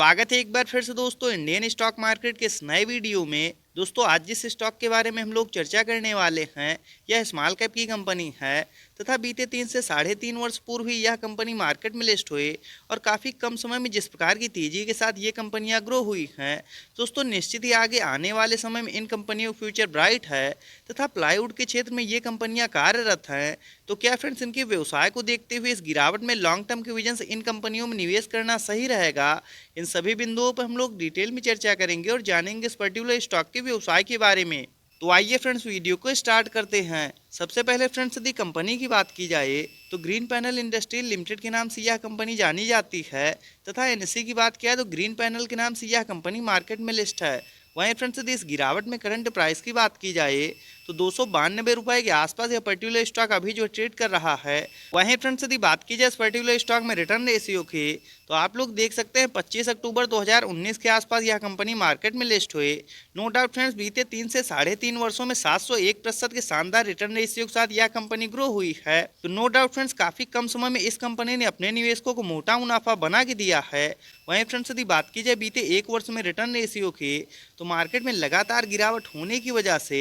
स्वागत है एक बार फिर से दोस्तों इंडियन स्टॉक मार्केट के इस नए वीडियो में। दोस्तों आज जिस स्टॉक के बारे में हम लोग चर्चा करने वाले हैं यह स्मॉल कैप की कंपनी है तथा बीते 3 से 3.5 वर्ष पूर्व ही यह कंपनी मार्केट में लिस्ट हुई और काफ़ी कम समय में जिस प्रकार की तेजी के साथ ये कंपनियां ग्रो हुई हैं दोस्तों निश्चित ही आगे आने वाले समय में इन कंपनियों का फ्यूचर ब्राइट है तथा प्लाईवुड के क्षेत्र में ये कंपनियां कार्यरत हैं। तो क्या फ्रेंड्स इनके व्यवसाय को देखते हुए इस गिरावट में लॉन्ग टर्म के विजन से इन कंपनियों में निवेश करना सही रहेगा? इन सभी बिंदुओं पर हम लोग डिटेल में चर्चा करेंगे और जानेंगे इस पर्टिकुलर स्टॉक के व्यवसाय के बारे में। तो आइए फ्रेंड्स वीडियो को स्टार्ट करते हैं। सबसे पहले फ्रेंड्स यदि कंपनी की बात की जाए तो ग्रीन पैनल इंडस्ट्रियल लिमिटेड के नाम से यह कंपनी जानी जाती है तथा एनएसई की बात किया तो ग्रीन पैनल के नाम से यह कंपनी मार्केट में लिस्ट है। वहीं फ्रेंड्स यदि इस गिरावट में करंट प्राइस की बात की जाए तो 292 रुपए के आसपास यह पर्टिकुलर स्टॉक अभी जो ट्रेड कर रहा है। वहीं फ्रेंड्स यदि बात की जाए इस पर्टिकुलर स्टॉक में रिटर्न रेशियो की तो आप लोग देख सकते हैं 25 अक्टूबर 2019 के आसपास यह कंपनी मार्केट में लिस्ट हुई। नो डाउट फ्रेंड्स बीते 3 से 3.5 वर्षों में 701% के शानदार रिटर्न रेशियो के साथ यह कंपनी ग्रो हुई है। तो नो डाउट फ्रेंड्स काफी कम समय में इस कंपनी ने अपने निवेशकों को मोटा मुनाफा बना के दिया है। वहीं फ्रेंड्स यदि बात की जाए बीते 1 वर्ष में रिटर्न रेशियो की तो मार्केट में लगातार गिरावट होने की वजह से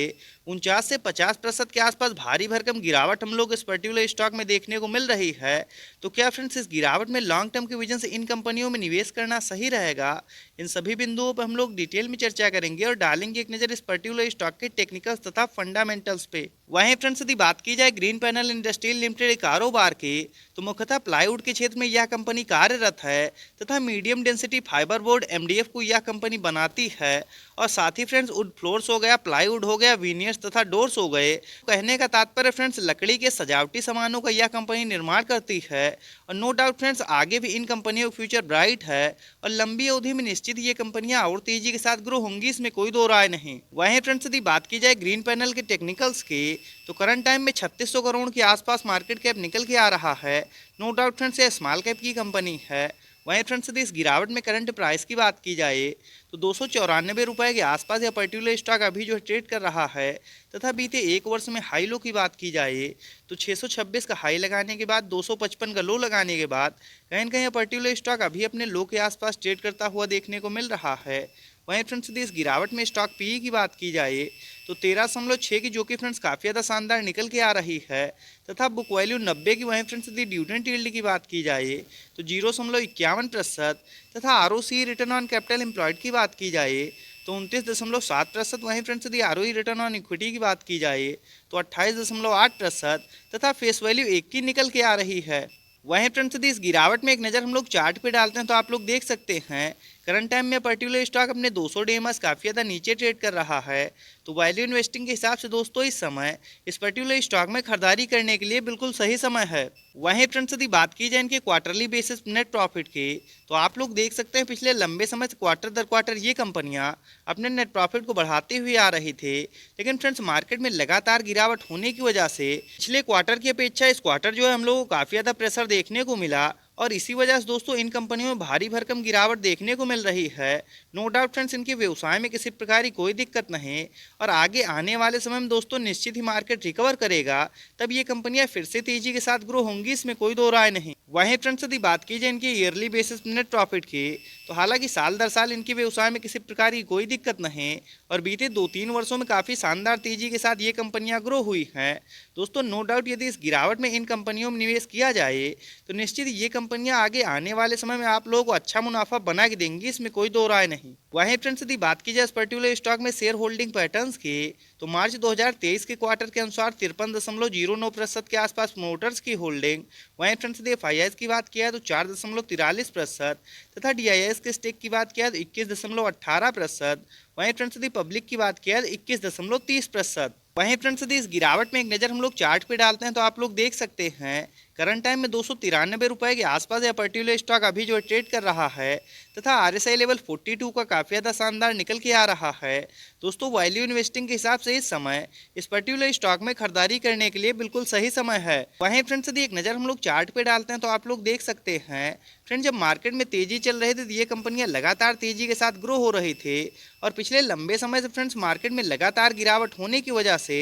49 से 50% के आसपास भारी भरकम गिरावट हम लोग इस पर्टिकुलर स्टॉक में देखने को मिल रही है। तो क्या फ्रेंड्स इस गिरावट में लॉन्ग टर्म के विजन से इन कंपनियों में निवेश करना सही रहेगा? इन सभी बिंदुओं पर हम लोग डिटेल में चर्चा करेंगे और डालेंगे एक नज़र इस पर्टिकुलर स्टॉक के टेक्निकल्स तथा फंडामेंटल्स पे। वहीं फ्रेंड्स यदि बात की जाए ग्रीन पैनल इंडस्ट्रियल लिमिटेड कारोबार की तो मुख्यतः प्लाईवुड के क्षेत्र में यह कंपनी कार्यरत है तथा medium density fibre board MDF को यह कंपनी बनाती है और साथ ही फ्रेंड्स वुड फ्लोर्स हो गया, प्लाईवुड हो गया, विनियर्स तथा डोर्स हो गए। कहने का तात्पर्य फ्रेंड्स लकड़ी के सजावटी सामानों का यह कंपनी निर्माण करती है और नो डाउट फ्रेंड्स आगे भी इन कंपनियों का फ्यूचर ब्राइट है और लंबी अवधि में निश्चित ये कंपनियां और तेजी के साथ ग्रो होंगी, इसमें कोई दो राय नहीं। वहीं फ्रेंड्स यदि बात की जाए ग्रीन पैनल के टेक्निकल्स की तो करंट टाइम में 3600 करोड़ के आसपास मार्केट कैप निकल के आ रहा है। नो डाउट फ्रेंड्स ये स्मॉल कैप की कंपनी है। वहीं फ्रेंड्स यदि इस गिरावट में करंट प्राइस की बात की जाए तो 294 रुपए के आसपास यह पर्टिकुलर स्टॉक अभी जो ट्रेड कर रहा है तथा बीते 1 वर्ष में हाई लो की बात की जाए तो 626 का हाई लगाने के बाद 255 का लो लगाने के बाद कहीं न कहीं यह पर्टिकुलर स्टॉक अभी अपने लो के आसपास ट्रेड करता हुआ देखने को मिल रहा है। वहीं फ्रेंड्स यदि इस गिरावट में स्टॉक पीई की बात की जाए तो 13.6 की जो कि फ्रेंड्स काफ़ी ज़्यादा शानदार निकल के आ रही है तथा बुक वैल्यू 90 की। वहीं फ्रेंड्स यदि डिविडेंड यील्ड की बात की जाए तो 0.51% तथा ROC return on capital employed की बात की जाए तो 29.7%। वहीं फ्रेंड्स यदि आरओई रिटर्न ऑन इक्विटी की बात की जाए तो 28.8% तथा फेस वैल्यू 1 की निकल के आ रही है। वहीं फ्रेंड्स यदि इस गिरावट में एक नज़र हम लोग चार्ट पे डालते हैं तो आप लोग देख सकते हैं करंट टाइम में पर्टिकुलर स्टॉक अपने 200 डीएमएस काफ़ी ज़्यादा नीचे ट्रेड कर रहा है। तो वैल्यू इन्वेस्टिंग के हिसाब से दोस्तों इस समय इस पर्टिकुलर स्टॉक में खरीदारी करने के लिए बिल्कुल सही समय है। वहीं फ्रेंड्स यदि बात की जाए इनके क्वार्टरली बेसिस नेट प्रॉफिट की तो आप लोग देख सकते हैं पिछले लंबे समय से क्वार्टर दर क्वार्टर ये कंपनियां अपने नेट प्रॉफिट को बढ़ाते हुए आ रही थे, लेकिन फ्रेंड्स मार्केट में लगातार गिरावट होने की वजह से पिछले क्वार्टर की अपेक्षा इस क्वार्टर जो है हम लोगों को काफ़ी ज़्यादा प्रेशर देखने को मिला और इसी वजह से दोस्तों इन कंपनियों में भारी भरकम गिरावट देखने को मिल रही है। नो डाउट फ्रेंड्स इनके व्यवसाय में किसी प्रकार की कोई दिक्कत नहीं और आगे आने वाले समय में दोस्तों निश्चित ही मार्केट रिकवर करेगा तब ये कंपनियां फिर से तेजी के साथ ग्रो होंगी, इसमें कोई दो राय नहीं। वहीं फ्रेंड्स यदि बात की जाए इनकी ईयरली बेसिस नेट प्रॉफिट की तो हालांकि साल दर साल इनके व्यवसाय में किसी प्रकार की कोई दिक्कत नहीं और बीते 2-3 वर्षों में काफ़ी शानदार तेजी के साथ ये कंपनियां ग्रो हुई हैं। दोस्तों नो डाउट यदि इस गिरावट में इन कंपनियों में निवेश किया जाए तो निश्चित ये कंपनियां आगे आने वाले समय में आप लोगों को अच्छा मुनाफा बना के देंगी, इसमें कोई दो राय नहीं। वहीं फ्रेंड्स यदि बात की जाए इस पर्टिकुलर स्टॉक में शेयर होल्डिंग पैटर्न्स की तो मार्च 2023 के क्वार्टर के अनुसार 53.09% के आसपास प्रमोटर्स की होल्डिंग। वहीं फ्रेंड्स यदि एफआईआईज की बात किया तो 4.43% तथा डीआईएस के स्टेक की बात किया तो 21.18%। वहीं फ्रेंड्स यदि पब्लिक की बात किया तो 21.30%। वहीं फ्रेंड्स यदि इस गिरावट में एक नज़र हम लोग चार्ट पे डालते हैं तो आप लोग देख सकते हैं करंट टाइम में 293 रुपए के आसपास यह पर्टिकुलर स्टॉक अभी जो ट्रेड कर रहा है तथा आरएसआई लेवल 42 का काफ़ी ज़्यादा शानदार निकल के आ रहा है। दोस्तों वैल्यू इन्वेस्टिंग के हिसाब से इस समय इस पर्टिकुलर स्टॉक में खरीदारी करने के लिए बिल्कुल सही समय है। वहीं फ्रेंड्स यदि एक नज़र हम लोग चार्ट पे डालते हैं तो आप लोग देख सकते हैं फ्रेंड जब मार्केट में तेजी चल रही थी तो ये कंपनियां लगातार तेजी के साथ ग्रो हो रही थी और पिछले लंबे समय से फ्रेंड्स मार्केट में लगातार गिरावट होने की वजह से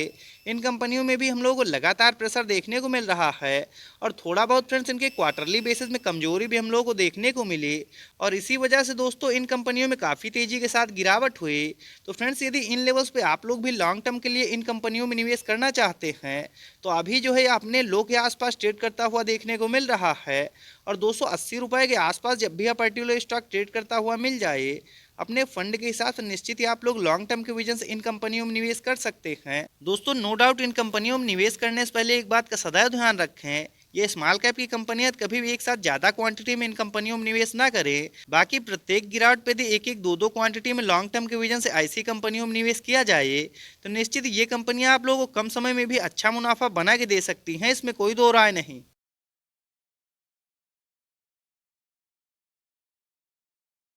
इन कंपनियों में भी हम लोगों को लगातार प्रेशर देखने को मिल रहा है और थोड़ा बहुत फ्रेंड्स इनके क्वार्टरली बेसिस में कमजोरी भी हम लोगों को देखने को मिली और इसी वजह से दोस्तों इन कंपनियों में काफ़ी तेज़ी के साथ गिरावट हुई। तो फ्रेंड्स यदि इन लेवल्स पे आप लोग भी लॉन्ग टर्म के लिए इन कंपनियों में निवेश करना चाहते हैं तो अभी जो है अपने लो के आसपास ट्रेड करता हुआ देखने को मिल रहा है और 280 रुपये के आसपास जब भी यह पर्टिकुलर स्टॉक ट्रेड करता हुआ मिल जाए अपने फंड के हिसाब से निश्चित ही आप लोग लॉन्ग टर्म के विजन से इन कंपनियों में निवेश कर सकते हैं। दोस्तों नो डाउट इन कंपनियों में निवेश करने से पहले एक बात का सदैव ध्यान रखें, ये स्मॉल कैप की कंपनियां कभी भी एक साथ ज़्यादा क्वांटिटी में इन कंपनियों में निवेश ना करें। बाकी प्रत्येक गिरावट पे यदि एक एक दो दो क्वांटिटी में लॉन्ग टर्म के विजन से ऐसी कंपनियों में निवेश किया जाए तो निश्चित ये कंपनियां आप लोगों को कम समय में भी अच्छा मुनाफा बना के दे सकती हैं, इसमें कोई दो राय नहीं।